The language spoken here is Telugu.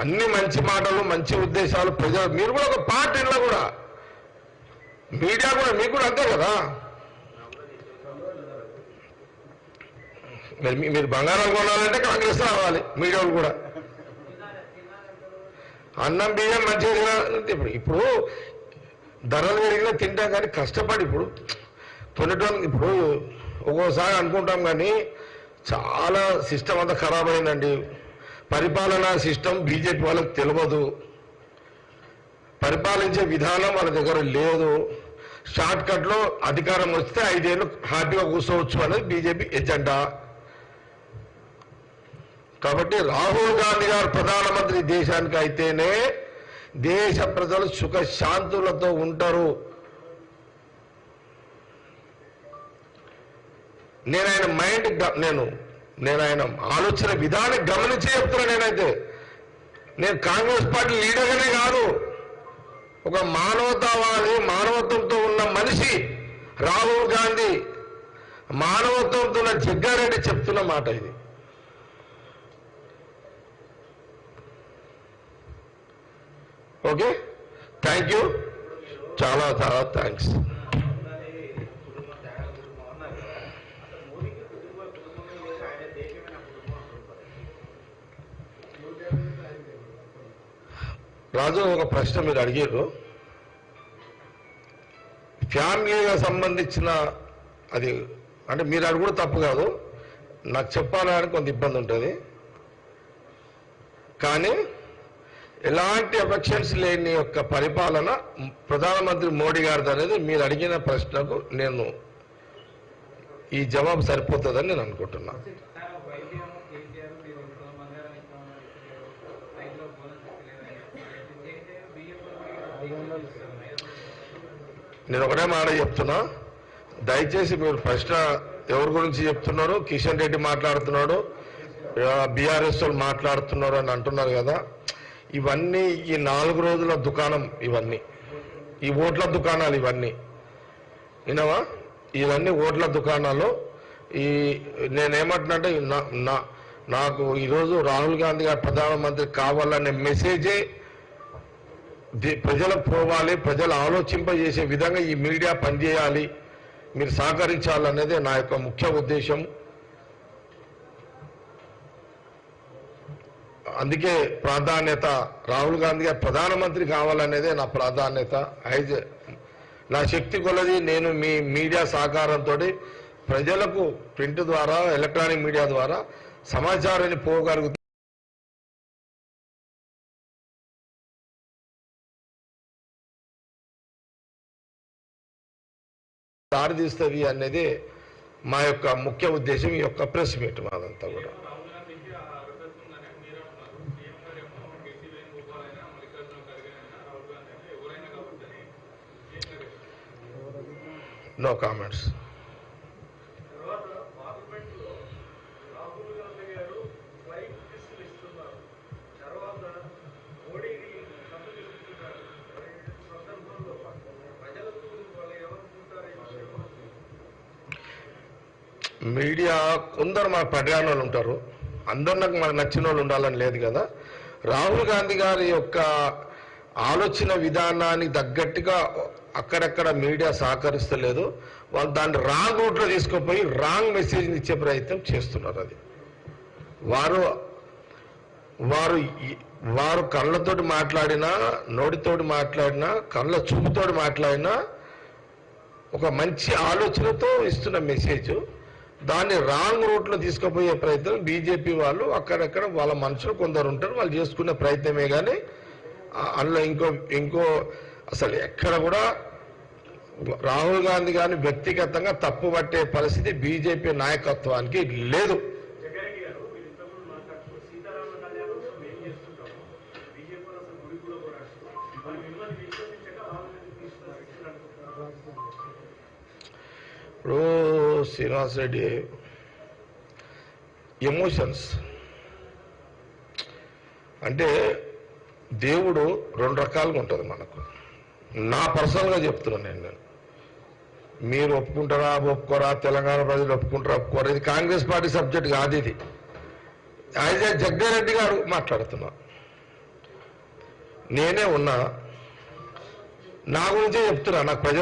అన్ని మంచి మాటలు మంచి ఉద్దేశాలు ప్రజలు మీరు కూడా ఒక పార్టీలో కూడా మీడియా కూడా మీకు కూడా అంతే కదా. మీరు బంగారం కొనాలంటే కాంగ్రెస్ రావాలి, మీడియాలు కూడా అన్నం బియ్యం మంచిగా ఇప్పుడు ధరలు పెరిగినా తింటాం కానీ కష్టపడి ఇప్పుడు కొనేటోళ్ళకి ఇప్పుడు ఒక్కోసారి అనుకుంటాం కానీ చాలా సిస్టమ్ అంతా ఖరాబ్ అయిందండి. పరిపాలనా సిస్టమ్ బీజేపీ వాళ్ళకి తెలియదు, పరిపాలించే విధానం వాళ్ళ దగ్గర లేదు. షార్ట్ కట్లో అధికారం వస్తే 5 ఏళ్ళు హ్యాపీగా కూర్చోవచ్చు అనేది బీజేపీ ఎజెండా. కాబట్టి రాహుల్ గాంధీ గారు ప్రధానమంత్రి దేశానికి అయితేనే దేశ ప్రజలు సుఖశాంతులతో ఉంటారు. నేను ఆయన మైండ్ నేను ఆయన ఆలోచన విధానం గమనించి చెప్తున్నా. నేను కాంగ్రెస్ పార్టీ లీడర్గానే కాదు, ఒక మానవతావాది మానవత్వంతో ఉన్న మనిషి రాహుల్ గాంధీ, మానవత్వంతో ఉన్న జగ్గారెడ్డి చెప్తున్న మాట ఇది. ఓకే, థ్యాంక్ యూ, చాలా చాలా థ్యాంక్స్. రాజు, ఒక ప్రశ్న మీరు అడిగారు, ఫ్యామిలీగా సంబంధించిన అది అంటే మీరు అడుగుడు తప్పు కాదు, నాకు చెప్పాలని కొంత ఇబ్బంది ఉంటుంది. కానీ ఎలాంటి ఎఫెక్షన్స్ లేని యొక్క పరిపాలన ప్రధానమంత్రి మోడీ గారిది అనేది మీరు అడిగిన ప్రశ్నకు నేను ఈ జవాబు సరిపోతుందని నేను అనుకుంటున్నా. నేను ఒకటే మాట చెప్తున్నా, దయచేసి మీరు ప్రశ్న ఎవరి గురించి చెప్తున్నారు, కిషన్ రెడ్డి మాట్లాడుతున్నాడు, బీఆర్ఎస్ వాళ్ళు మాట్లాడుతున్నారు అని అంటున్నారు కదా. ఇవన్నీ ఈ 4 రోజుల దుకాణం, ఇవన్నీ ఈ ఓట్ల దుకాణాలు, ఇవన్నీ వినవా, ఇవన్నీ ఓట్ల దుకాణాలు. నేనేమంటున్నాంటే నాకు ఈరోజు రాహుల్ గాంధీ గారు ప్రధానమంత్రి కావాలనే మెసేజే ప్రజలకు పోవాలి, ప్రజలు ఆలోచింపజేసే విధంగా ఈ మీడియా పనిచేయాలి, మీరు సహకరించాలనేదే నా యొక్క ముఖ్య ఉద్దేశం. అందుకే ప్రాధాన్యత రాహుల్ గాంధీ గారు ప్రధానమంత్రి కావాలనేదే నా ప్రాధాన్యత. నా శక్తి కొలది నేను మీ మీడియా సహకారంతో ప్రజలకు ప్రింట్ ద్వారా ఎలక్ట్రానిక్ మీడియా ద్వారా సమాచారాన్ని పోగలుగుతాను. దారితీస్తుంది అనేది మా యొక్క ముఖ్య ఉద్దేశం, ఈ యొక్క ప్రెస్ మీట్ మాదంతా కూడా. No comments. మీడియా కొందరు మన పడ్డాన వాళ్ళు ఉంటారు, అందరు నాకు మనకు నచ్చిన వాళ్ళు ఉండాలని లేదు కదా. రాహుల్ గాంధీ గారి యొక్క ఆలోచన విధానానికి తగ్గట్టుగా అక్కడక్కడ మీడియా సహకరిస్తలేదు. వాళ్ళు దాన్ని రాంగ్ రూట్లో తీసుకుపోయి రాంగ్ మెసేజ్ని ఇచ్చే ప్రయత్నం చేస్తున్నారు. అది వారు కళ్ళతోటి మాట్లాడినా, నోటితోటి మాట్లాడినా, కళ్ళ చూపుతోటి మాట్లాడినా ఒక మంచి ఆలోచనతో ఇస్తున్న మెసేజ్, దాన్ని రాంగ్ రూట్లో తీసుకుపోయే ప్రయత్నం బీజేపీ వాళ్ళు అక్కడక్కడ వాళ్ళ మనుషులు కొందరు ఉంటారు, వాళ్ళు చేసుకునే ప్రయత్నమే. కానీ అందులో ఇంకో అసలు ఎక్కడ కూడా రాహుల్ గాంధీ గారిని వ్యక్తిగతంగా తప్పు పట్టే పరిస్థితి బీజేపీ నాయకత్వానికి లేదు. ఇప్పుడు శ్రీనివాస్ రెడ్డి ఎమోషన్స్ అంటే దేవుడు 2 రకాలుగా ఉంటుంది మనకు. నా పర్సనల్గా చెప్తున్నాను నేను, మీరు ఒప్పుకుంటారా ఒప్పుకోరా, తెలంగాణ ప్రజలు ఒప్పుకుంటారా ఒప్పుకోరా, ఇది కాంగ్రెస్ పార్టీ సబ్జెక్ట్ కాదు. ఇది యాజ్ ఏ జగ్గారెడ్డి గారు మాట్లాడుతున్నా. నేనే ఉన్నా, నా గురించే చెప్తున్నా, నాకు ప్రజలు